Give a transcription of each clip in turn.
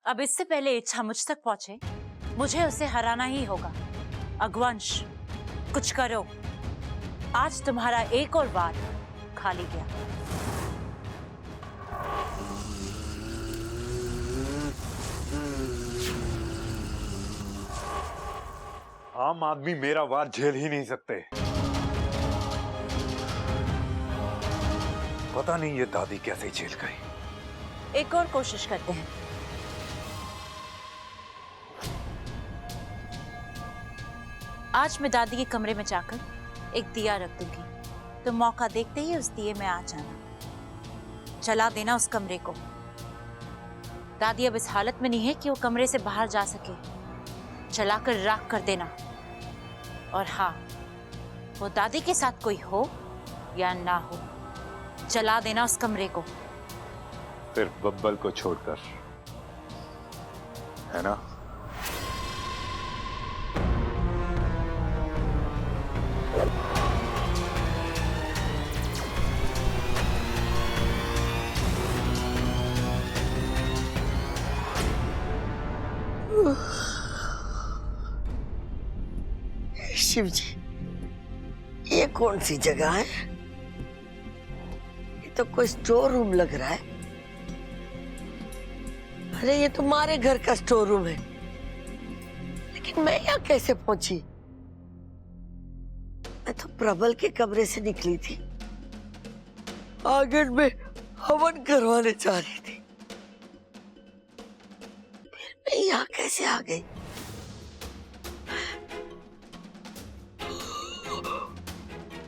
अब इससे पहले इच्छा मुझ तक पहुंचे, मुझे उसे हराना ही होगा। अघवंश, कुछ करो। आज तुम्हारा एक और वार खाली गया। आम आदमी मेरा वार झेल ही नहीं सकते। पता नहीं ये दादी कैसे झेल गई। एक और कोशिश करते हैं। आज मैं दादी के कमरे में जाकर एक दिया रख दूंगी, तो मौका देखते ही उस दिए में आ जाना, जला देना उस कमरे को। दादी अब इस हालत में नहीं है कि वो कमरे से बाहर जा सके। जलाकर राख कर देना। और हाँ, वो दादी के साथ कोई हो या ना हो, जला देना उस कमरे को। सिर्फ बब्बल को छोड़कर, है ना? शिव जी, ये कौन सी जगह है? ये तो कोई स्टोर रूम लग रहा है। अरे ये तुम्हारे घर का स्टोर रूम है, लेकिन मैं यहाँ कैसे पहुंची? मैं तो प्रबल के कमरे से निकली थी, आंगन में हवन करवाने जा रही थी। फिर मैं यहाँ कैसे आ गई?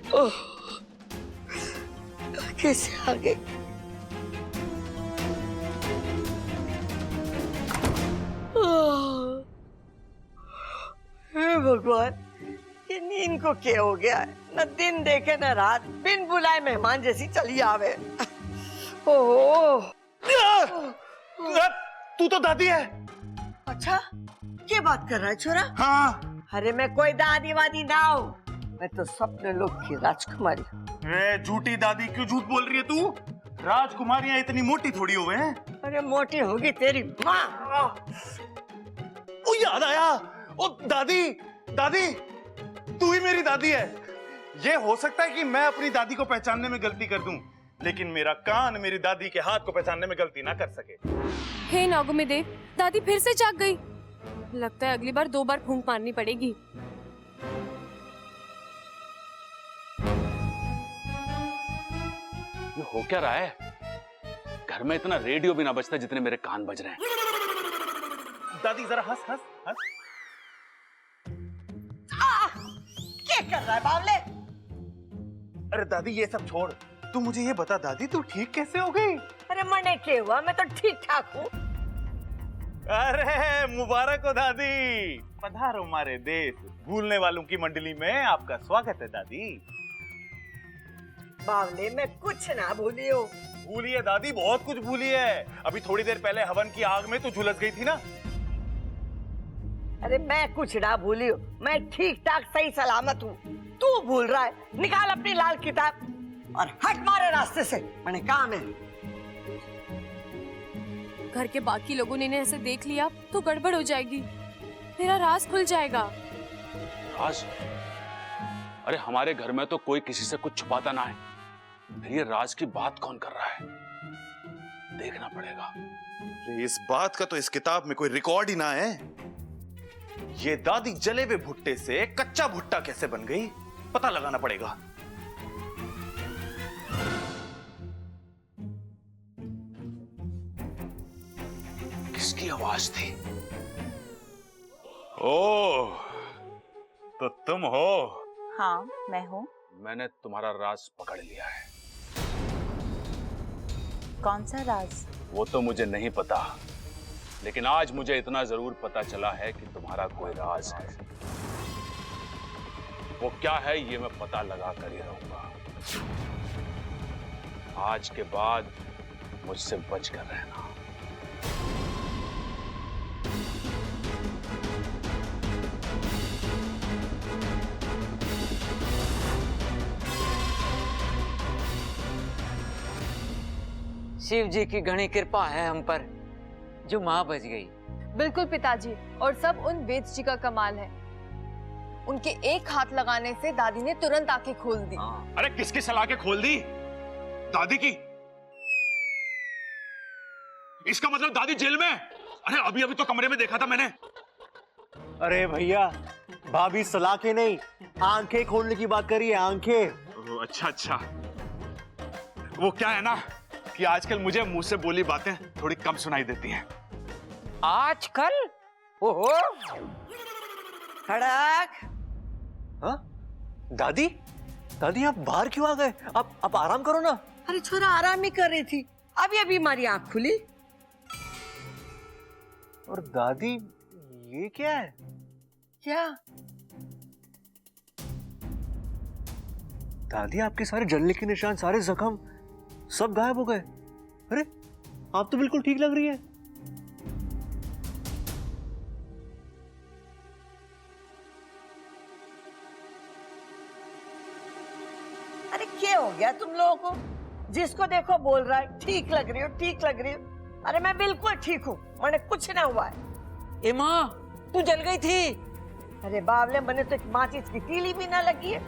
ओह, कैसे आ गई? हे भगवान, ये नींद को क्या हो गया है? न दिन देखे न रात, बिन बुलाए मेहमान जैसी चली आवे। ओह, तू तो दादी है। अच्छा, क्या बात कर रहा है छोरा? हाँ। अरे मैं कोई दादी वादी ना हूँ, मैं तो स्वप्न लोक की राजकुमारी। झूठी दादी, क्यों झूठ बोल रही है तू? राजकुमारियां इतनी मोटी थोड़ी हुए हैं। अरे मोटी होगी तेरी माँ। ओ याद आया, ओ दादी, दादी, तू ही मेरी दादी है। ये हो सकता है कि मैं अपनी दादी को पहचानने में गलती कर दूं, लेकिन मेरा कान मेरी दादी के हाथ को पहचानने में गलती ना कर सके। हे नागुमी देव, दादी फिर से जाग गई। लगता है अगली बार 2 बार फूंक मारनी पड़ेगी। ये हो क्या रहा है? घर में इतना रेडियो भी ना बजता जितने मेरे कान बज रहे हैं। दादी जरा हंस हंस हंस। क्या कर रहा है बावले? अरे दादी ये सब छोड़, तू मुझे ये बता दादी, तू ठीक कैसे हो गई? अरे मने क्या हुआ, मैं तो ठीक ठाक हूँ। अरे मुबारक हो दादी, पधारो हमारे देश। भूलने वालों की मंडली में आपका स्वागत है दादी। बावले मैं कुछ ना भूली हूँ। भूली है दादी, बहुत कुछ भूली है। अभी थोड़ी देर पहले हवन की आग में तू झुलस गई थी ना। अरे मैं कुछ ना भूली हूँ, मैं ठीक ठाक सही सलामत हूँ। तू भूल रहा है। निकाल अपनी लाल किताब और हट मारे रास्ते से, मैंने काम है। घर के बाकी लोगों ने इन्हें ऐसे देख लिया तो गड़बड़ हो जाएगी, मेरा राज खुल जाएगा। राज? अरे हमारे घर में तो कोई किसी से कुछ छुपाता ना है, फिर ये राज की बात कौन कर रहा है? देखना पड़ेगा। इस बात का तो इस किताब में कोई रिकॉर्ड ही ना है। ये दादी जले हुए भुट्टे से कच्चा भुट्टा कैसे बन गई, पता लगाना पड़ेगा। किसकी आवाज थी? ओह, तो तुम हो? हाँ, मैं हूँ। मैंने तुम्हारा राज पकड़ लिया है। कौन सा राज? वो तो मुझे नहीं पता, लेकिन आज मुझे इतना जरूर पता चला है कि तुम्हारा कोई राज है। वो क्या है ये मैं पता लगा कर ही रहूंगा। आज के बाद मुझसे बच कर रहना। शिव जी की घनी कृपा है हम पर। जो माँ बच गई। बिल्कुल पिताजी, और सब उन वेद जी का कमाल है। उनके एक हाथ लगाने से दादी ने तुरंत आंखें खोल दी। अरे किसकी सलाह के खोल दी? दादी की? इसका मतलब दादी जेल में? अरे अभी अभी तो कमरे में देखा था मैंने। अरे भैया, भाभी सलाह के नहीं, आंखें खोलने की बात करी है, आंखें। अच्छा अच्छा, वो क्या है ना कि आजकल मुझे मुंह से बोली बातें थोड़ी कम सुनाई देती हैं। आजकल? ओहो, खड़क। हाँ? दादी, दादी आप बाहर क्यों आ गए? आप आराम करो ना। अरे छोरा आराम ही कर रही थी, अभी अभी हमारी आंख खुली। और दादी, ये क्या है? क्या? दादी, आपके सारे जलने के निशान, सारे जख्म सब गायब हो गए। अरे आप तो बिल्कुल ठीक लग रही है। अरे क्या हो गया तुम लोगों को? जिसको देखो बोल रहा है ठीक लग रही हो, ठीक लग रही हो। अरे मैं बिल्कुल ठीक हूँ, मैंने कुछ ना हुआ है। ए माँ, तू जल गई थी। अरे बावले, मैंने तो एक माचिस की तीली भी ना लगी है।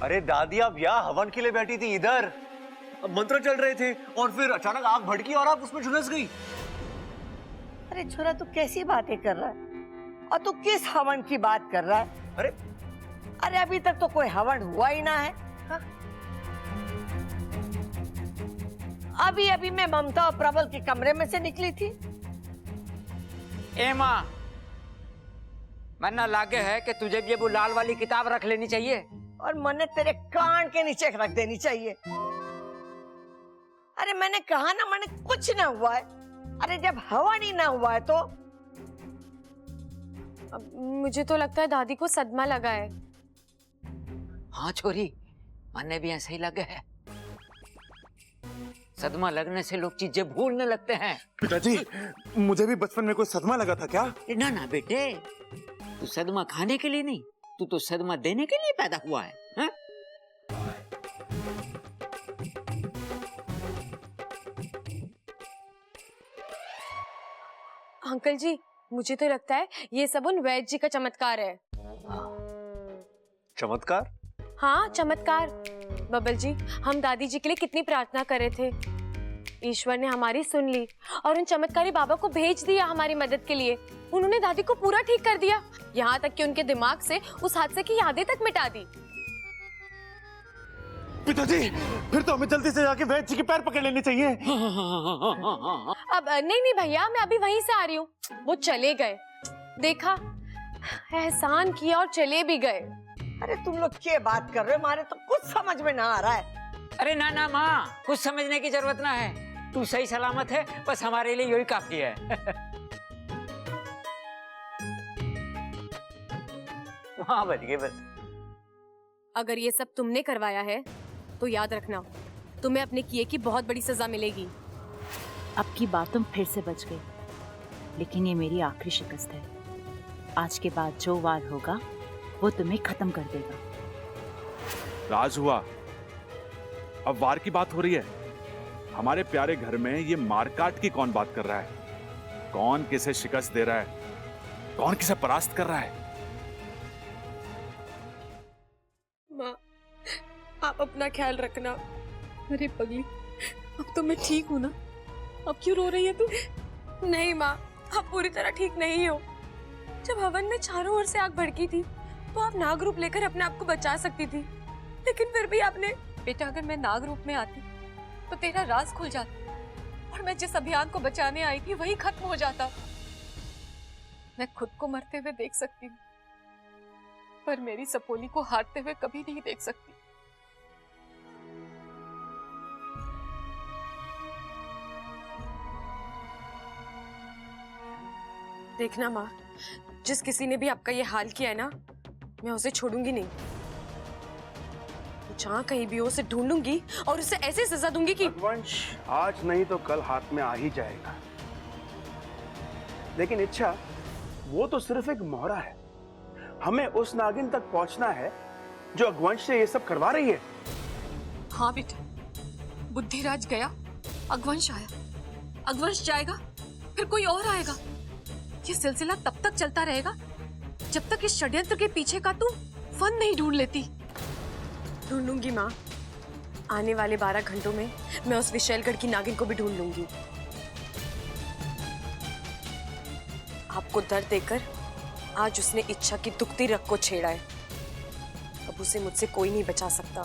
अरे दादी, आप यहाँ हवन के लिए बैठी थी, इधर अब मंत्र चल रहे थे और फिर अचानक आग भड़की और आप उसमें झुलस गई। अरे छोरा, तू कैसी बातें कर रहा है और तू किस हवन की बात कर रहा है? अरे अरे अभी तक तो कोई हवन हुआ ही ना है। हाँ? अभी अभी मैं ममता और प्रबल के कमरे में से निकली थी। ए माँ, मन्ना लागे है कि तुझे भी ये वो लाल वाली किताब रख लेनी चाहिए। और मैंने तेरे कान के नीचे रख देनी चाहिए। अरे मैंने कहा ना, मैंने कुछ ना हुआ है। अरे जब हवन ही ना हुआ है तो? अब मुझे तो लगता है दादी को सदमा लगा है। हाँ छोरी, मन्ने भी ऐसे ही लगे है। सदमा लगने से लोग चीजें भूलने लगते हैं। पिताजी, मुझे भी बचपन में कोई सदमा लगा था क्या? ना ना बेटे, तू सदमा खाने के लिए नहीं, तू तो सदमा देने के लिए पैदा हुआ है। हा? अंकल जी, मुझे तो लगता है ये सब उन वैद्य जी का चमत्कार है। चमत्कार? हाँ, चमत्कार। बबल जी, हम दादी जी के लिए कितनी प्रार्थना कर रहे थे, ईश्वर ने हमारी सुन ली और उन चमत्कारी बाबा को भेज दिया हमारी मदद के लिए। उन्होंने दादी को पूरा ठीक कर दिया, यहाँ तक कि उनके दिमाग से उस हादसे की यादें तक मिटा दी। पिताजी, फिर तो हमें जल्दी से जाके वैद्य जी के पैर पकड़ लेने चाहिए। अब नहीं भैया, मैं अभी वहीं से आ रही हूँ। वो चले गए, देखा, एहसान किया और चले भी गए। अरे तुम लोग क्या बात कर रहे हो? हमारे तो कुछ समझ में ना आ रहा है। अरे ना ना माँ, कुछ समझने की जरूरत ना है। तू सही सलामत है, बस हमारे लिए यही काफी है। हाँ बच गए बस। अगर ये सब तुमने करवाया है तो याद रखना, तुम्हें अपने किए की बहुत बड़ी सजा मिलेगी। अब की बात तुम फिर से बच गई, लेकिन ये मेरी आखिरी शिकस्त है। आज के बाद जो वार होगा वो तुम्हें खत्म कर देगा। राज हुआ, अब वार की बात हो रही है। हमारे प्यारे घर में ये मारकाट की कौन बात कर रहा है? कौन किसे शिकस्त दे रहा है? कौन किसे परास्त कर रहा है? माँ, आप अपना ख्याल रखना। अरे पगली, अब तो मैं ठीक हूँ ना? अब क्यों रो रही है तू? नहीं माँ, आप पूरी तरह ठीक नहीं हो। जब हवन में चारों ओर से आग भड़की थी तो आप नाग रूप लेकर अपने आप को बचा सकती थी, लेकिन फिर भी आपने। बेटा, अगर मैं नाग रूप में आती तो तेरा राज खुल जाता और मैं जिस अभियान को बचाने आई थी वही खत्म हो जाता। मैं खुद को मरते हुए देख सकती हूँ, पर मेरी सपोली को हारते हुए कभी नहीं देख सकती। देखना माँ, जिस किसी ने भी आपका ये हाल किया है ना, मैं उसे छोड़ूंगी नहीं। जहाँ कहीं भी हो उसे ढूंढूंगी और उसे ऐसे सजा दूंगी कि रघुवंश आज नहीं तो कल हाथ में आ ही जाएगा। लेकिन इच्छा, वो तो सिर्फ एक मोहरा है। हमें उस नागिन तक पहुंचना है जो रघुवंश से ये सब करवा रही है। हाँ बेटा, बुद्धिराज गया अगवंश आया, अगवंश जाएगा, फिर कोई और आएगा। ये सिलसिला तब तक चलता रहेगा जब तक इस षड्यंत्र के पीछे का तू फन नहीं ढूंढ लेती। ढूंढूंगी माँ, आने वाले 12 घंटों में मैं उस विशैलगढ़ की नागिन को भी ढूंढ लूंगी। आपको दर्द देकर आज उसने इच्छा की दुखती रग को छेड़ा है। अब उसे मुझसे कोई नहीं बचा सकता।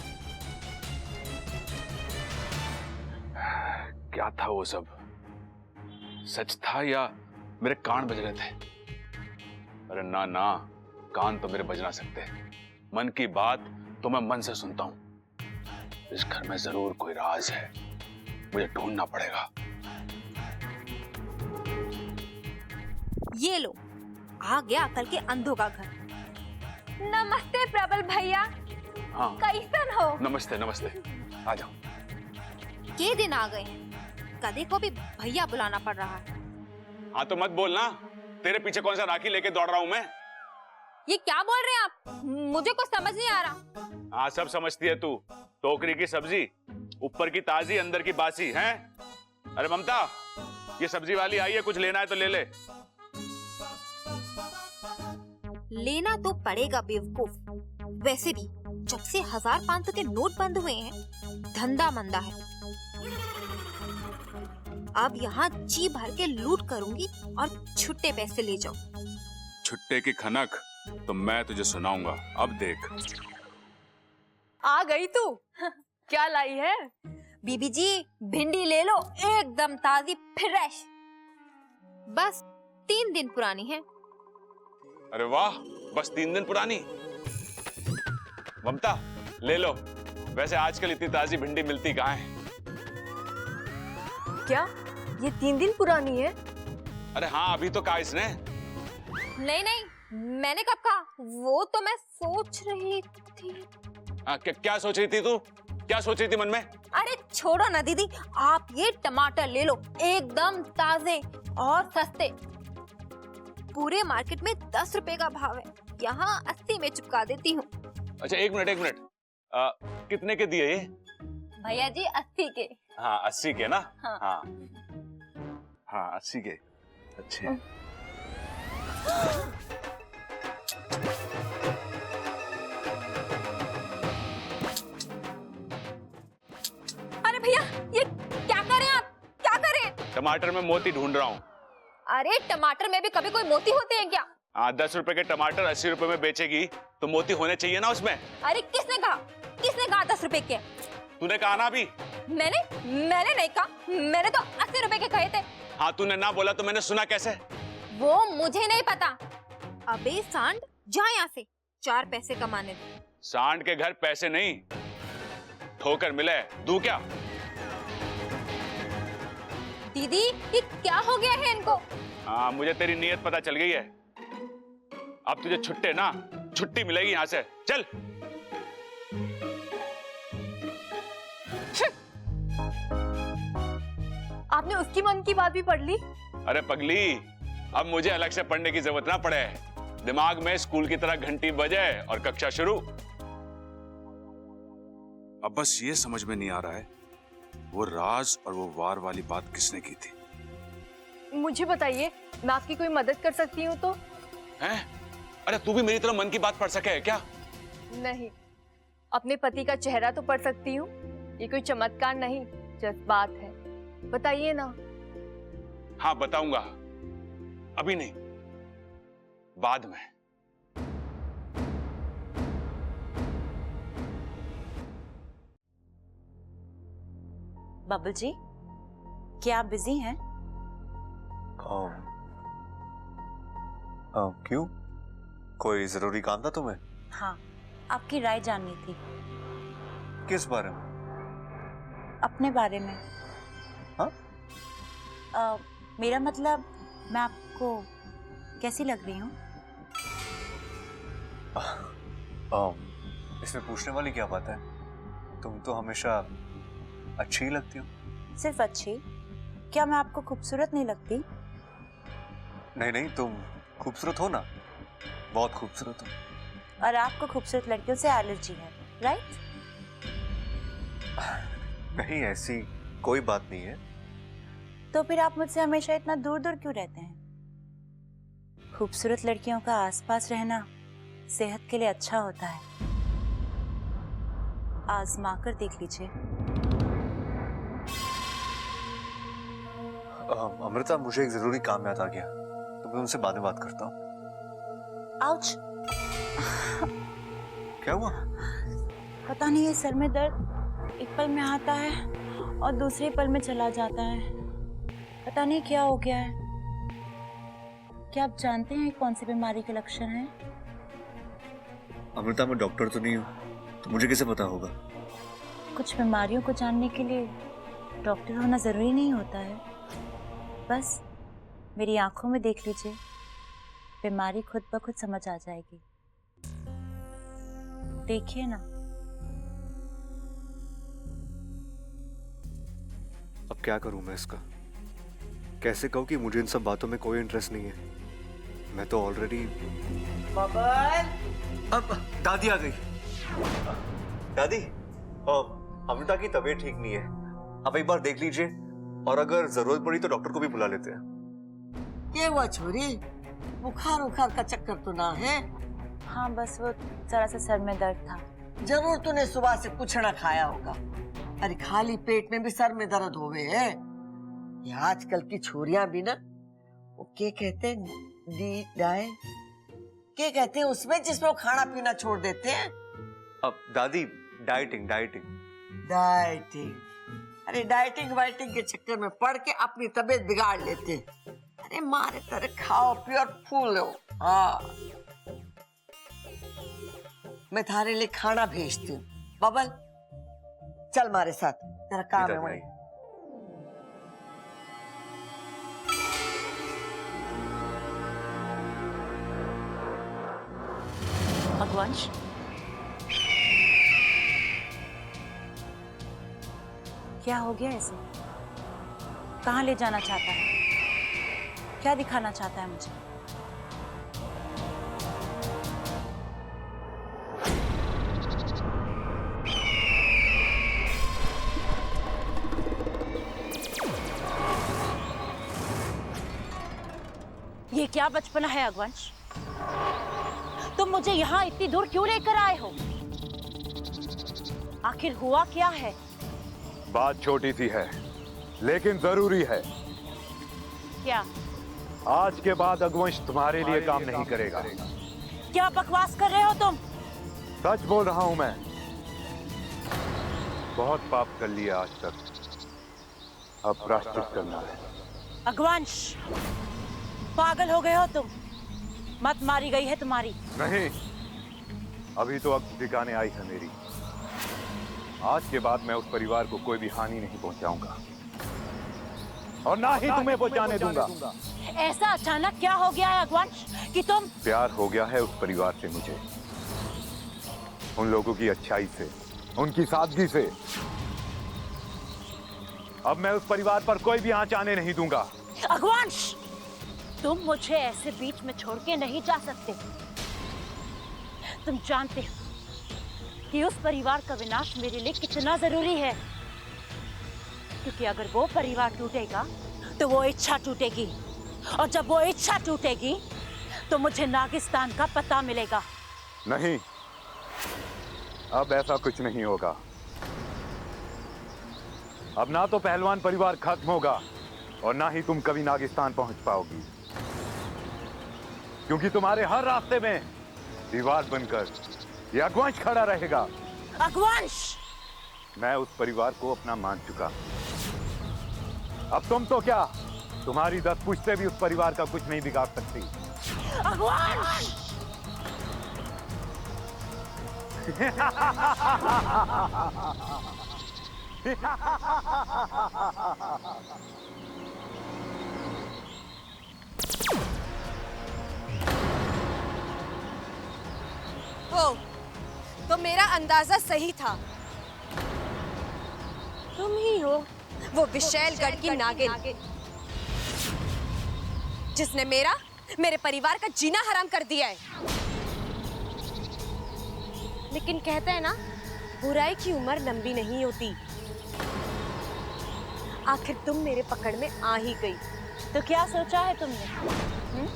क्या था वो सब? सच था या मेरे कान बज रहे थे? अरे ना ना, कान तो मेरे बज ना सकते। मन की बात तो मैं मन से सुनता हूं। इस घर में जरूर कोई राज है, मुझे ढूंढना पड़ेगा। ये लो, आ गया अकल के अंधों का घर। नमस्ते प्रबल भैया। हाँ, कैसन हो? नमस्ते नमस्ते, आ जाओ। के दिन आ गए हैं, कदे को भी भैया बुलाना पड़ रहा है। हाँ तो मत बोलना, तेरे पीछे कौन सा राखी लेके दौड़ रहा हूं मैं? ये क्या बोल रहे हैं आप? मुझे कुछ समझ नहीं आ रहा। हाँ सब समझती है तू। टोकरी की सब्जी, ऊपर की ताजी अंदर की बासी है। अरे ममता, ये सब्जी वाली आई है, कुछ लेना है तो ले ले। लेना तो पड़ेगा बेवकूफ। वैसे भी जब से 1000-500 के नोट बंद हुए हैं, धंधा मंदा है। अब यहाँ जी भर के लूट करूंगी और छुट्टे पैसे ले जाओ। छुट्टे की खनक तो मैं तुझे सुनाऊंगा, अब देख। आ गई तू। क्या लाई है? बीबी जी, भिंडी ले लो, एकदम ताजी फ्रेश। बस 3 दिन पुरानी है। अरे वाह, बस 3 दिन पुरानी। ममता ले लो। वैसे आजकल इतनी ताजी भिंडी मिलती कहाँ है? क्या ये 3 दिन पुरानी है? अरे हाँ, अभी तो कहा इसने। नहीं नहीं, मैंने कब कहा? वो तो मैं सोच रही थी। क्या सोच रही थी तू? क्या सोच रही थी मन में? अरे छोड़ो ना दीदी, आप ये टमाटर ले लो, एकदम ताजे और सस्ते। पूरे मार्केट में 10 रुपए का भाव है, यहाँ 80 में चुका देती हूँ। अच्छा एक मिनट, कितने के दिए ये? भैया जी 80 के। हाँ 80 के ना? हाँ। हाँ 80 के, अच्छे। अरे भैया, ये क्या कर रहे हैं आप? क्या कर रहे हैं? टमाटर में मोती ढूंढ रहा हूँ। अरे टमाटर में भी कभी कोई मोती होते हैं क्या? 10 रुपए के टमाटर 80 रुपए में बेचेगी तो मोती होने चाहिए ना उसमें। अरे किसने कहा? किसने कहा 10 रुपए के? तूने कहा ना अभी। मैंने नहीं कहा, मैंने तो 80 रुपए के कहे थे। हाँ तूने ना बोला तो मैंने सुना कैसे? वो मुझे नहीं पता। अबे सांड, जा यहाँ से, 4 पैसे कमाने दे। सांड के घर पैसे नहीं, ठोकर मिले दूं क्या? दीदी, ये क्या हो गया है इनको? हाँ मुझे तेरी नीयत पता चल गई है। अब तुझे छुट्टी मिलेगी यहाँ से, चल। आपने उसकी मन की बात भी पढ़ ली? अरे पगली, अब मुझे अलग से पढ़ने की जरूरत ना पड़े। दिमाग में स्कूल की तरह घंटी बजे और कक्षा शुरू। अब बस ये समझ में नहीं आ रहा है, वो राज और वो वार वाली बात किसने की थी? मुझे बताइए, मैं आपकी कोई मदद कर सकती हूँ तो? हैं? अरे तू भी मेरी तरह मन की बात पढ़ सके है क्या? नहीं, अपने पति का चेहरा तो पढ़ सकती हूँ। ये कोई चमत्कार नहीं, जज्बात है। बताइए ना। हाँ बताऊंगा, अभी नहीं, बाद में। बबल जी, क्या आप बिजी हैं? क्यों? कोई जरूरी काम था तुम्हें? हाँ, आपकी राय जाननी थी। किस बारे में? अपने बारे में। हाँ? मेरा मतलब, मैं आपको कैसी लग रही हूँ? इसमें पूछने वाली क्या बात है? तुम तो हमेशा अच्छी ही लगती हो। सिर्फ अच्छी? क्या मैं आपको खूबसूरत नहीं लगती? नहीं नहीं, तुम खूबसूरत हो ना, बहुत खूबसूरत हो। और आपको खूबसूरत लड़कियों से एलर्जी है, राइट? नहीं, ऐसी कोई बात नहीं है। तो फिर आप मुझसे हमेशा इतना दूर दूर क्यों रहते हैं? खूबसूरत लड़कियों का आसपास रहना सेहत के लिए अच्छा होता है, आजमा कर देख लीजिए। अमृता, मुझे एक जरूरी काम याद आ गया, तो मैं उनसे बाद में बात करता हूँ। आउच! क्या हुआ? पता नहीं, ये सर में दर्द एक पल में आता है और दूसरे पल में चला जाता है। पता नहीं क्या हो गया है। क्या आप जानते हैं कौन सी बीमारी के लक्षण हैं? अमृता, मैं डॉक्टर तो नहीं हूँ, तो मुझे कैसे पता होगा? कुछ बीमारियों को जानने के लिए डॉक्टर होना जरूरी नहीं होता है। बस मेरी आंखों में देख लीजिए, बीमारी खुद ब खुद समझ आ जाएगी। देखिए ना। अब क्या करूं मैं इसका? कैसे कहूं कि मुझे इन सब बातों में कोई इंटरेस्ट नहीं है? मैं तो ऑलरेडी। बबल, अब दादी आ गई। दादी, अमृता की तबीयत ठीक नहीं है, आप एक बार देख लीजिए, और अगर जरूरत पड़ी तो डॉक्टर को भी बुला लेते हैं। क्या हुआ छोरी? बुखार उखार का चक्कर तो ना है? हाँ, बस वो जरा सा सर में दर्द था। जरूर तूने सुबह से कुछ ना खाया होगा। अरे खाली पेट में भी सर में दर्द होवे है। ये आजकल की छोरियां भी ना, वो क्या कहते हैं, क्या कहते हैं उसमें, जिसमें वो खाना पीना छोड़ देते हैं। अब दादी, डाइटिंग। डाइटिंग? अरे डाइटिंग वाइटिंग के चक्कर में पड़ के अपनी तबीयत बिगाड़ लेते। अरे मारे तरह खाओ पियो और फूलो। हाँ, मैं थारे लिए खाना भेजती हूँ। बबल, चल मारे साथ, तेरा काम है वहीं। भगवंश, क्या हो गया इसे? कहाँ ले जाना चाहता है? क्या दिखाना चाहता है मुझे? ये क्या बचपना है अगवंश? तुम मुझे यहाँ इतनी दूर क्यों लेकर आए हो? आखिर हुआ क्या है? बात छोटी सी है, लेकिन जरूरी है। क्या? आज के बाद अगवंश तुम्हारे लिए काम नहीं करेगा। क्या बकवास कर रहे हो तुम? सच बोल रहा हूं मैं। बहुत पाप कर लिया आज तक, अब प्रायश्चित करना है। अगवंश, पागल हो गए हो तुम? मत मारी गई है तुम्हारी। नहीं, अभी तो अब ठिकाने आई है मेरी। आज के बाद मैं उस परिवार को कोई भी हानि नहीं पहुंचाऊंगा, और ना ही तुम्हें पहुंचाने दूंगा। ऐसा अचानक क्या हो गया है अगवंश कि तुम? प्यार हो गया है उस परिवार से मुझे, उन लोगों की अच्छाई से, उनकी सादगी से। अब मैं उस परिवार पर कोई भी आंच आने नहीं दूंगा। अगवंश, तुम मुझे ऐसे बीच में छोड़ के नहीं जा सकते। तुम जानते हो कि उस परिवार का विनाश मेरे लिए कितना जरूरी है, क्योंकि अगर वो परिवार टूटेगा तो वो इच्छा टूटेगी, और जब वो इच्छा टूटेगी तो मुझे नागिस्तान का पता मिलेगा। नहीं, अब ऐसा कुछ नहीं होगा। अब ना तो पहलवान परिवार खत्म होगा, और ना ही तुम कभी नागिस्तान पहुंच पाओगी, क्योंकि तुम्हारे हर रास्ते में दीवार बनकर ये अगवंश खड़ा रहेगा। अगवंश! मैं उस परिवार को अपना मान चुका। अब तुम तो क्या, तुम्हारी 10 पुश्तें भी उस परिवार का कुछ नहीं बिगाड़ सकती। अगवंश! ओ, तो मेरा अंदाजा सही था। तुम ही हो वो विशैलगढ़ की नागिन, जिसने मेरे परिवार का जीना हराम कर दिया है। लेकिन कहते हैं ना, बुराई की उम्र लंबी नहीं होती। आखिर तुम मेरे पकड़ में आ ही गई। तो क्या सोचा है तुमने?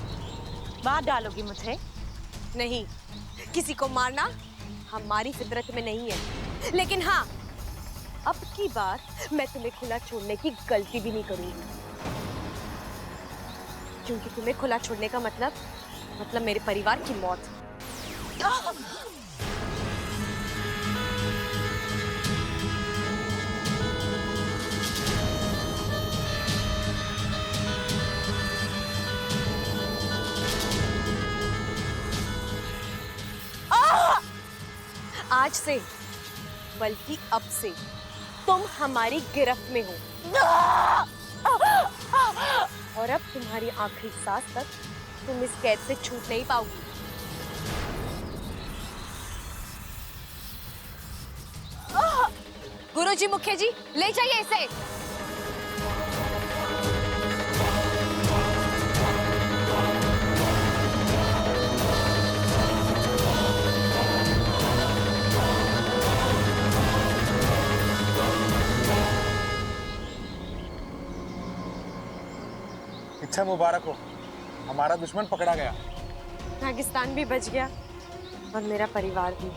मार डालोगी मुझे? नहीं, किसी को मारना हमारी फितरत में नहीं है। लेकिन हाँ, अब की बार मैं तुम्हें खुला छोड़ने की गलती भी नहीं करूंगी, क्योंकि तुम्हें खुला छोड़ने का मतलब मेरे परिवार की मौत। आज से, बल्कि अब से तुम हमारी गिरफ्त में हो, और अब तुम्हारी आखिरी सांस तक तुम इस कैद से छूट नहीं पाओगी। गुरुजी, मुखिया जी, ले जाइए इसे। इच्छा मुबारक हो, हमारा दुश्मन पकड़ा गया। पाकिस्तान भी बच गया और मेरा परिवार भी।